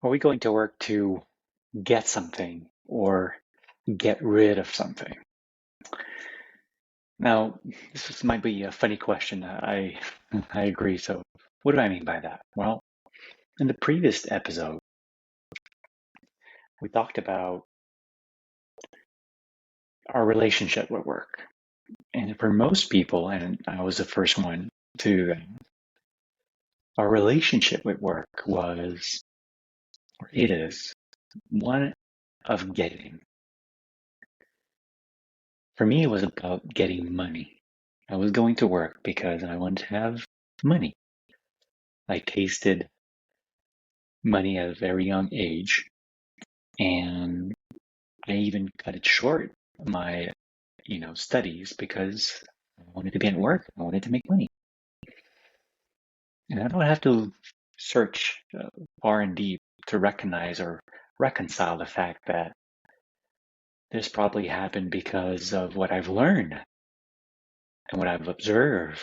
Are we going to work to get something or get rid of something? Now, might be a funny question. I agree. So, what do I mean by that? Well, in the previous episode, we talked about our relationship with work. And for most people, and I was the first one to do that, our relationship with work was, or it is, one of getting. For me, it was about getting money. I was going to work because I wanted to have money. I tasted money at a very young age, and I even cut it short, my, studies, because I wanted to be at work. I wanted to make money. And I don't have to search far and deep to recognize or reconcile the fact that this probably happened because of what I've learned and what I've observed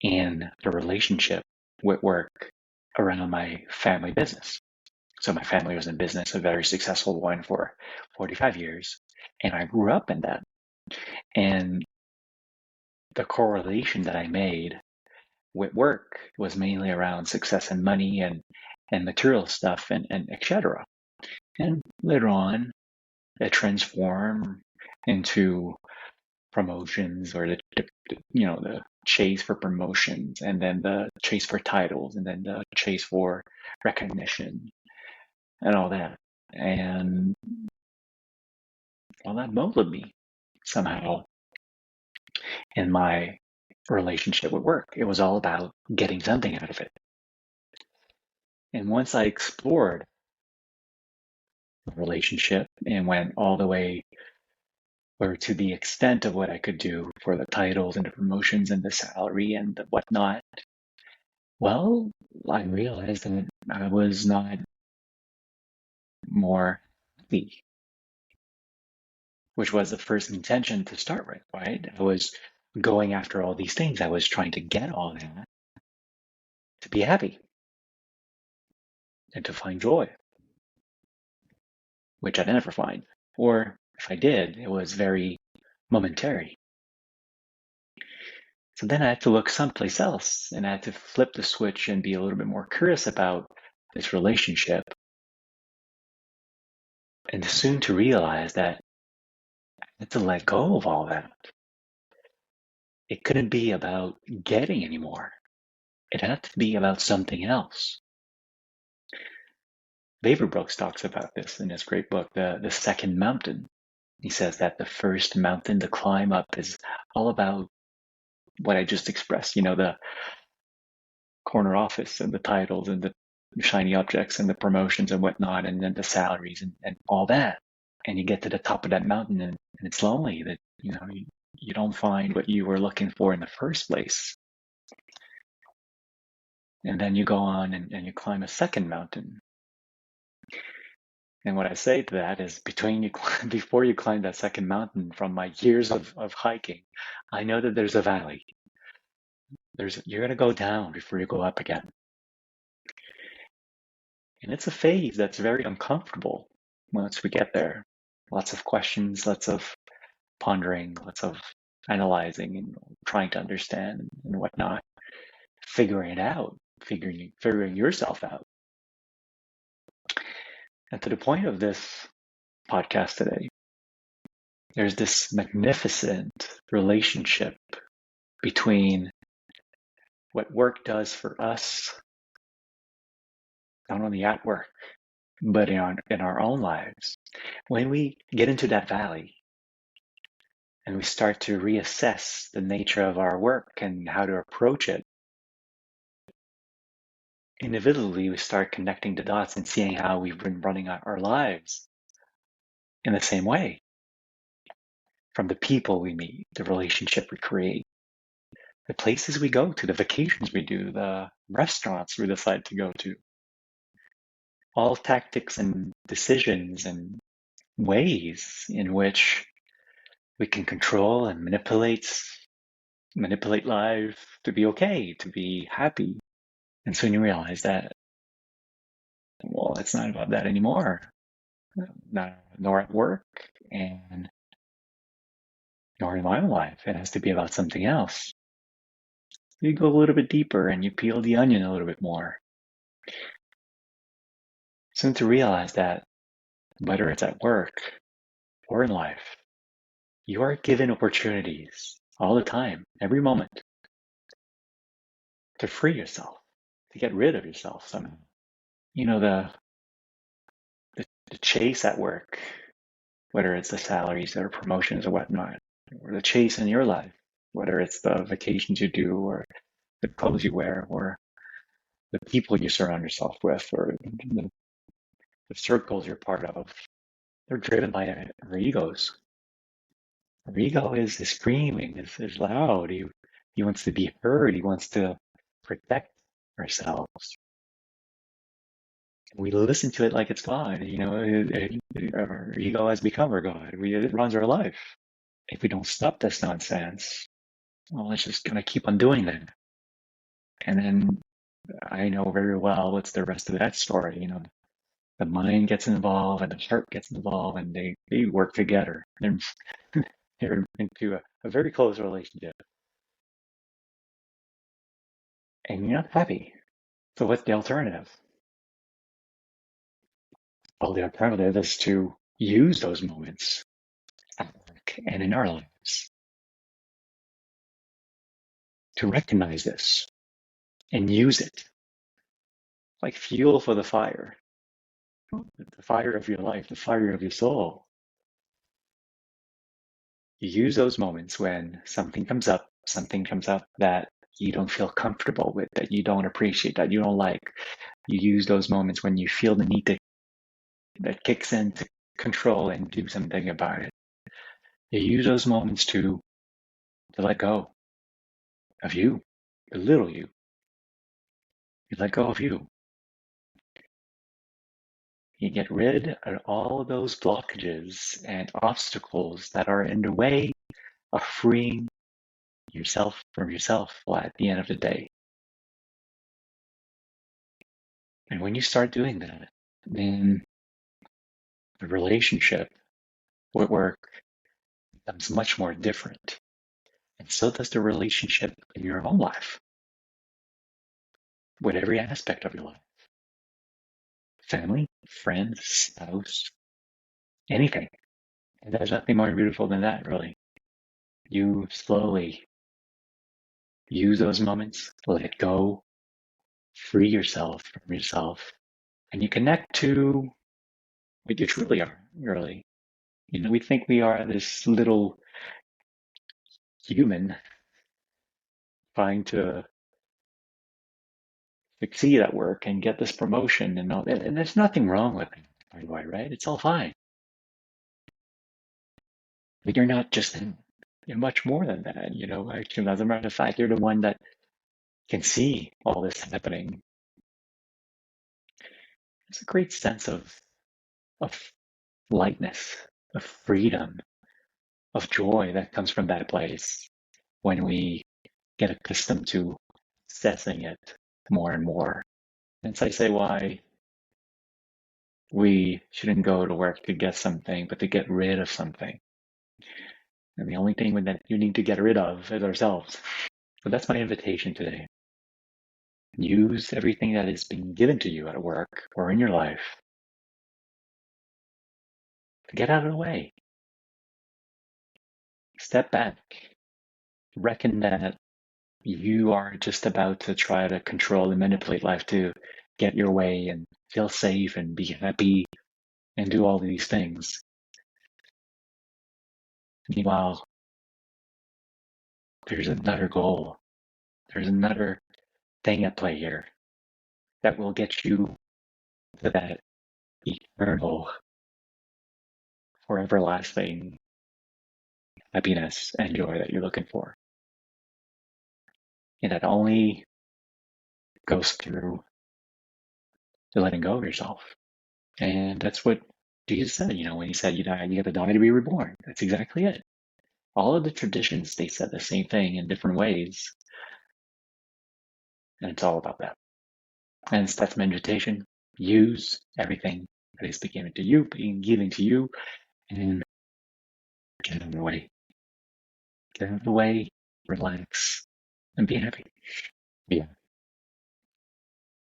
in the relationship with work around my family business. So my family was in business, a very successful one for 45 years, and I grew up in that. And the correlation that I made with work was mainly around success and money and material stuff and etc. And later on, it transformed into promotions or the chase for promotions, and then the chase for titles, and then the chase for recognition and all that. And well, that molded me somehow in my relationship with work. It was all about getting something out of it. And once I explored the relationship and went all the way or to the extent of what I could do for the titles and the promotions and the salary and the whatnot, well, I realized that I was not more happy, which was the first intention to start with, right? I was going after all these things. I was trying to get all that to be happy and to find joy, which I never find. Or if I did, it was very momentary. So then I had to look someplace else, and I had to flip the switch and be a little bit more curious about this relationship, and soon to realize that I had to let go of all that. It couldn't be about getting anymore. It had to be about something else. Brooks talks about this in his great book, The Second Mountain. He says that the first mountain to climb up is all about what I just expressed, the corner office and the titles and the shiny objects and the promotions and whatnot, and then the salaries and all that. And you get to the top of that mountain, and it's lonely that, you don't find what you were looking for in the first place. And then you go on and you climb a second mountain. And what I say to that is before you climb that second mountain, from my years of hiking, I know that there's a valley. You're going to go down before you go up again. And it's a phase that's very uncomfortable once we get there. Lots of questions, lots of pondering, lots of analyzing and trying to understand and whatnot, figuring it out, figuring yourself out. And to the point of this podcast today, there's this magnificent relationship between what work does for us, not only at work, but in our own lives. When we get into that valley and we start to reassess the nature of our work and how to approach it, individually we start connecting the dots and seeing how we've been running our lives in the same way. From the people we meet, the relationship we create, the places we go to, the vacations we do, the restaurants we decide to go to. All tactics and decisions and ways in which we can control and manipulate life to be okay, to be happy. And soon you realize that Well, it's not about that anymore. Not, nor at work and nor in my own life. It has to be about something else. You go a little bit deeper and you peel the onion a little bit more. Soon to realize that whether it's at work or in life, you are given opportunities all the time, every moment, to free yourself, to get rid of yourself somehow. You know, the chase at work, whether it's the salaries or promotions or whatnot, or the chase in your life, whether it's the vacations you do or the clothes you wear or the people you surround yourself with or the circles you're part of, they're driven by our egos. Our ego is screaming, is loud. He wants to be heard. He wants to protect ourselves. We listen to it like it's God. Our ego has become our God. It runs our life. If we don't stop this nonsense, well, it's just going to keep on doing that. And then I know very well what's the rest of that story. The mind gets involved and the heart gets involved and they work together. They're into a very close relationship. And you're not happy. So what's the alternative? Well, the alternative is to use those moments at work and in our lives to recognize this and use it like fuel for the fire of your life, the fire of your soul. You use those moments when something comes up that you don't feel comfortable with, that you don't appreciate, that you don't like. You use those moments when you feel the need that kicks in to control and do something about it. You use those moments to let go of you, the little you. You let go of you. You get rid of all those blockages and obstacles that are in the way of freeing yourself from yourself at the end of the day. And when you start doing that, then the relationship with work becomes much more different. And so does the relationship in your own life, with every aspect of your life. Family, friends, spouse, anything. And there's nothing more beautiful than that, really. You slowly use those moments, let go, free yourself from yourself, and you connect to what you truly are, really. We think we are this little human trying to succeed at work and get this promotion and all that. And there's nothing wrong with it, by the way, right? It's all fine. But you're not just that. You're much more than that. Actually, as a matter of fact, you're the one that can see all this happening. It's a great sense of lightness, of freedom, of joy that comes from that place when we get accustomed to assessing it more and more. And so I say why we shouldn't go to work to get something, but to get rid of something. And the only thing that you need to get rid of is ourselves. So that's my invitation today. Use everything that is being given to you at work or in your life to get out of the way. Step back. Reckon that you are just about to try to control and manipulate life to get your way and feel safe and be happy and do all these things. Meanwhile, there's another goal. There's another thing at play here that will get you to that eternal, forever lasting happiness and joy that you're looking for. And that only goes through the letting go of yourself. And that's what Jesus said, when he said, you have to die to be reborn. That's exactly it. All of the traditions, they said the same thing in different ways. And it's all about that. And that's meditation. use everything that is being given to you, and get out of the way. Get out of the way, relax, and be happy. Yeah.